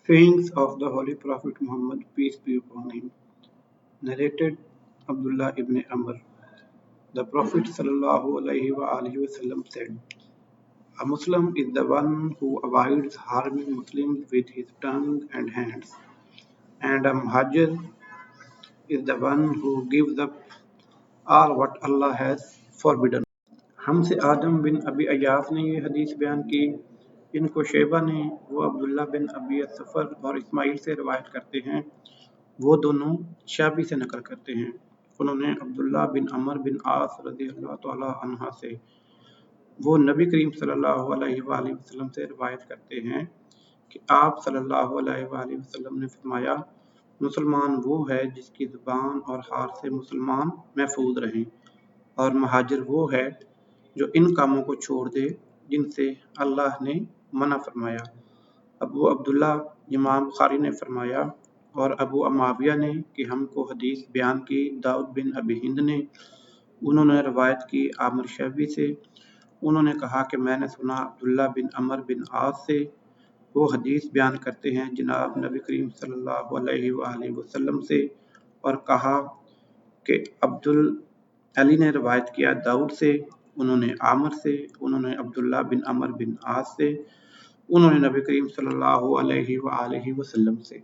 Sayings of the Holy Prophet Muhammad, peace be upon him, narrated Abdullah ibn Amr. The Prophet ﷺ said, a Muslim is the one who avoids harming Muslims with his tongue and hands, and a Muhajir is the one who gives up all what Allah has forbidden. ہم سے آدم بن ابی ایاس نے یہ حدیث بیان کی، ان کو شیبہ نے، وہ عبداللہ بن ابی السفر اور اسماعیل سے روایت کرتے ہیں، وہ دونوں شابی سے نقل کرتے ہیں، انہوں نے عبداللہ بن عمر بن عاص رضی اللہ تعالی عنہ سے، وہ نبی کریم صلی اللہ علیہ وآلہ وسلم سے روایت کرتے ہیں کہ آپ صلی اللہ علیہ وآلہ وسلم نے فرمایا، مسلمان وہ ہے جس کی زبان اور ہاتھ سے مسلمان محفوظ رہیں، اور مہاجر وہ ہے جو ان کاموں کو چھوڑ دے جن سے اللہ نے منع فرمایا۔ ابو عبداللہ امام بخاری نے فرمایا اور ابو معاویہ نے کہ ہم کو حدیث بیان کی داؤد بن ابی ہند نے، انہوں نے روایت کی عامر شعبی سے، انہوں نے کہا کہ میں نے سنا عبداللہ بن عمر بن عاص سے، وہ حدیث بیان کرتے ہیں جناب نبی کریم صلی اللہ علیہ وآلہ وسلم سے، اور کہا کہ علی نے روایت کیا داؤد سے، انہوں نے عامر سے، انہوں نے عبداللہ بن عمر بن عاص سے، انہوں نے نبی کریم صلی اللہ علیہ وآلہ وسلم سے۔